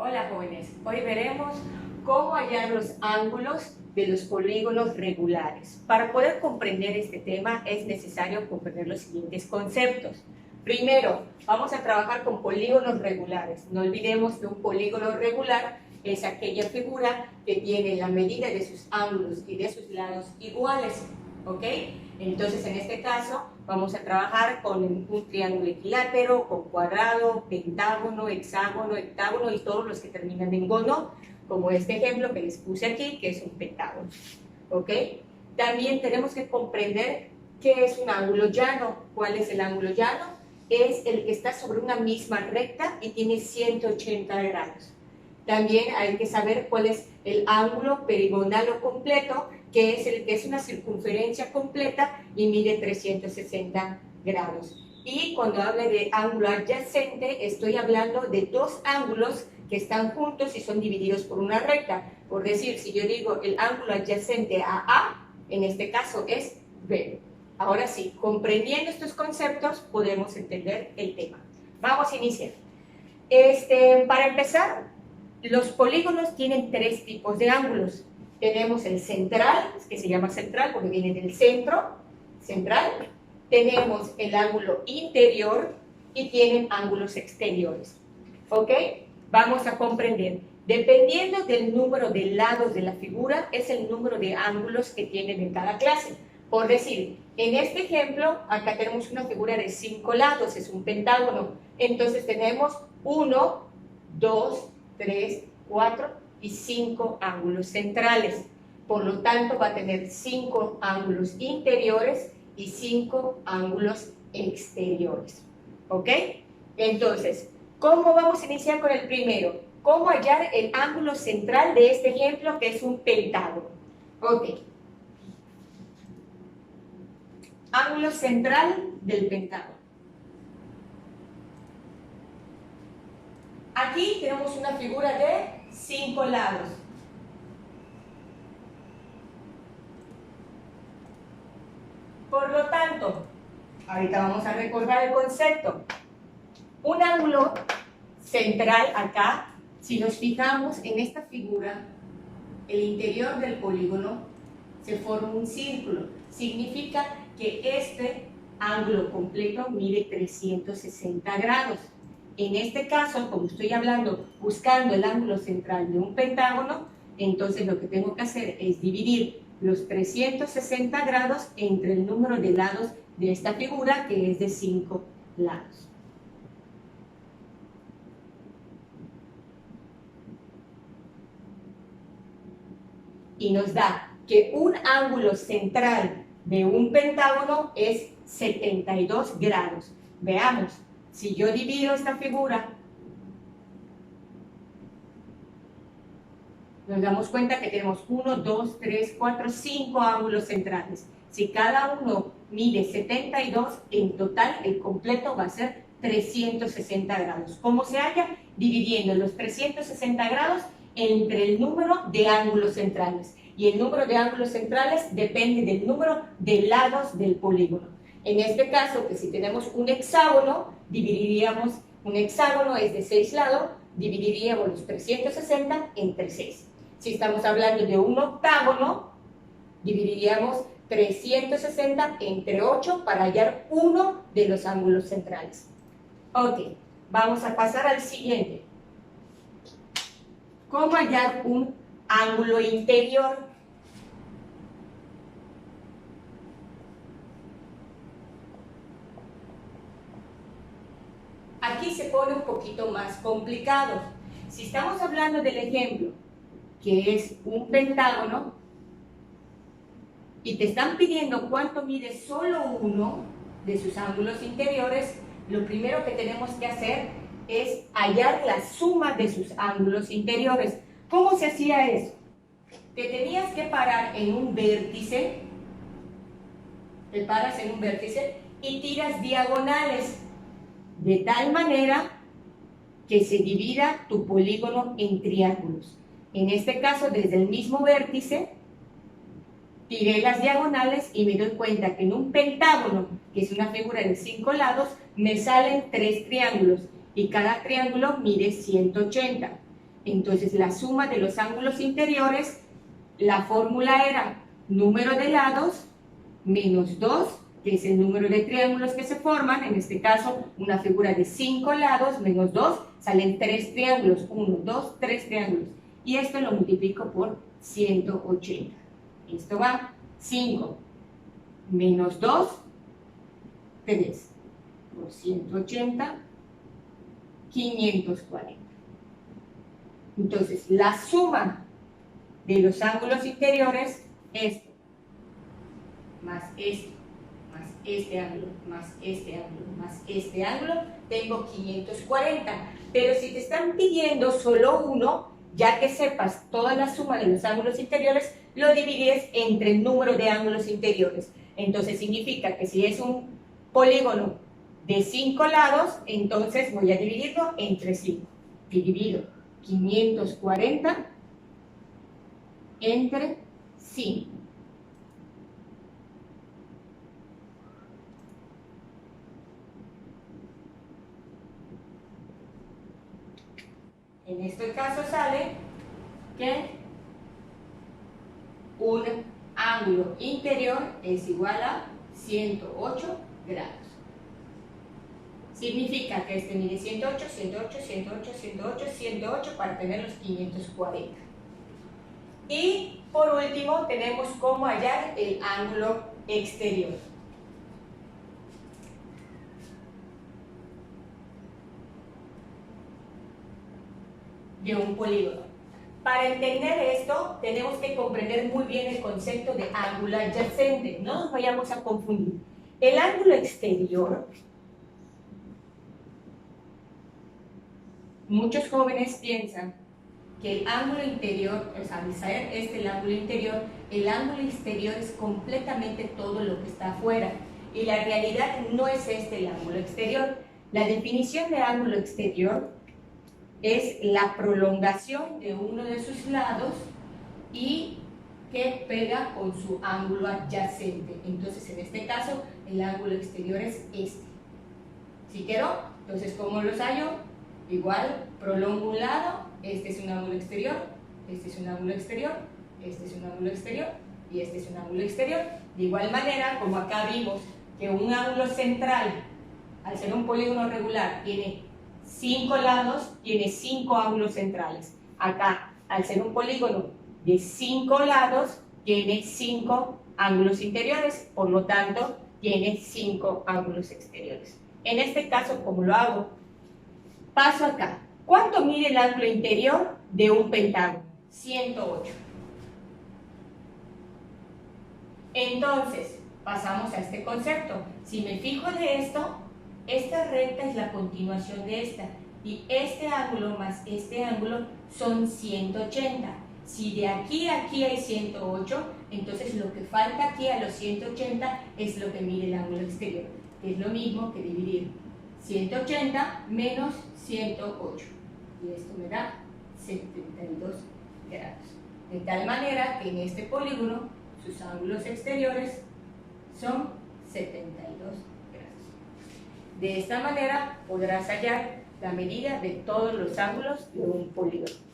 Hola jóvenes, hoy veremos cómo hallar los ángulos de los polígonos regulares. Para poder comprender este tema es necesario comprender los siguientes conceptos. Primero, vamos a trabajar con polígonos regulares. No olvidemos que un polígono regular es aquella figura que tiene la medida de sus ángulos y de sus lados iguales, ¿ok? Entonces, en este caso, vamos a trabajar con un triángulo equilátero, con cuadrado, pentágono, hexágono, heptágono y todos los que terminan en gono, como este ejemplo que les puse aquí, que es un pentágono, ¿ok? También tenemos que comprender qué es un ángulo llano. ¿Cuál es el ángulo llano? Es el que está sobre una misma recta y tiene 180 grados. También hay que saber cuál es el ángulo perigonal o completo, que es el que es una circunferencia completa y mide 360 grados. Y cuando hable de ángulo adyacente, estoy hablando de dos ángulos que están juntos y son divididos por una recta. Por decir, si yo digo el ángulo adyacente a A, en este caso es B. Ahora sí, comprendiendo estos conceptos, podemos entender el tema. Vamos a iniciar. Para empezar, los polígonos tienen tres tipos de ángulos. Tenemos el central, que se llama central porque viene del centro, central. Tenemos el ángulo interior y tienen ángulos exteriores. ¿Ok? Vamos a comprender. Dependiendo del número de lados de la figura, es el número de ángulos que tienen en cada clase. Por decir, en este ejemplo, acá tenemos una figura de 5 lados, es un pentágono. Entonces tenemos 1, 2, 3, 4 y 5 ángulos centrales. Por lo tanto, va a tener 5 ángulos interiores y 5 ángulos exteriores. ¿Ok? Entonces, ¿cómo vamos a iniciar con el primero? ¿Cómo hallar el ángulo central de este ejemplo que es un pentágono? Ok. Ángulo central del pentágono. Aquí tenemos una figura de 5 lados. Por lo tanto, ahorita vamos a recordar el concepto. Un ángulo central acá, si nos fijamos en esta figura, el interior del polígono se forma un círculo. Significa que este ángulo completo mide 360 grados. En este caso, como estoy hablando, buscando el ángulo central de un pentágono, entonces lo que tengo que hacer es dividir los 360 grados entre el número de lados de esta figura, que es de 5 lados. Y nos da que un ángulo central de un pentágono es 72 grados. Veamos. Si yo divido esta figura, nos damos cuenta que tenemos 1, 2, 3, 4, 5 ángulos centrales. Si cada uno mide 72, en total el completo va a ser 360 grados. ¿Cómo se halla? Dividiendo los 360 grados entre el número de ángulos centrales. Y el número de ángulos centrales depende del número de lados del polígono. En este caso, que si tenemos un hexágono, dividiríamos, un hexágono es de 6 lados, dividiríamos los 360 entre 6. Si estamos hablando de un octágono, dividiríamos 360 entre 8 para hallar uno de los ángulos centrales. Ok, vamos a pasar al siguiente. ¿Cómo hallar un ángulo interior? Aquí se pone un poquito más complicado. Si estamos hablando del ejemplo, que es un pentágono, y te están pidiendo cuánto mide solo uno de sus ángulos interiores, lo primero que tenemos que hacer es hallar la suma de sus ángulos interiores. ¿Cómo se hacía eso? Te tenías que parar en un vértice, te paras en un vértice y tiras diagonales, de tal manera que se divida tu polígono en triángulos. En este caso, desde el mismo vértice, tiré las diagonales y me doy cuenta que en un pentágono, que es una figura de 5 lados, me salen 3 triángulos y cada triángulo mide 180. Entonces, la suma de los ángulos interiores, la fórmula era número de lados menos 2, que es el número de triángulos que se forman. En este caso, una figura de 5 lados menos 2, salen 3 triángulos. 1, 2, 3 triángulos. Y esto lo multiplico por 180. Esto va 5 menos 2, 3 por 180, 540. Entonces, la suma de los ángulos interiores, esto, más esto, más este ángulo, más este ángulo, más este ángulo, tengo 540. Pero si te están pidiendo solo uno, ya que sepas toda la suma de los ángulos interiores, lo divides entre el número de ángulos interiores. Entonces significa que si es un polígono de 5 lados, entonces voy a dividirlo entre 5. Dividido 540 entre 5. En este caso sale que un ángulo interior es igual a 108 grados. Significa que este mide 108, 108, 108, 108, 108 para tener los 540. Y por último tenemos cómo hallar el ángulo exterior. De un polígono. Para entender esto, tenemos que comprender muy bien el concepto de ángulo adyacente. No nos vayamos a confundir. El ángulo exterior, muchos jóvenes piensan que el ángulo interior, o sea, al ser este el ángulo exterior es completamente todo lo que está afuera. Y la realidad no es este el ángulo exterior. La definición de ángulo exterior es la prolongación de uno de sus lados y que pega con su ángulo adyacente. Entonces, en este caso, el ángulo exterior es este. ¿Sí quedó? Entonces, ¿cómo los hallo? Igual, prolongo un lado, este es un ángulo exterior, este es un ángulo exterior, este es un ángulo exterior y este es un ángulo exterior. De igual manera, como acá vimos que un ángulo central, al ser un polígono regular, tiene 5 lados, tiene 5 ángulos centrales. Acá, al ser un polígono de 5 lados, tiene 5 ángulos interiores, por lo tanto, tiene 5 ángulos exteriores. En este caso, ¿cómo lo hago? Paso acá. ¿Cuánto mide el ángulo interior de un pentágono? 108. Entonces, pasamos a este concepto. Si me fijo de esto, esta recta es la continuación de esta y este ángulo más este ángulo son 180. Si de aquí a aquí hay 108, entonces lo que falta aquí a los 180 es lo que mide el ángulo exterior, que es lo mismo que dividir 180 menos 108. Y esto me da 72 grados. De tal manera que en este polígono sus ángulos exteriores son 72 grados. De esta manera podrás hallar la medida de todos los ángulos de un polígono.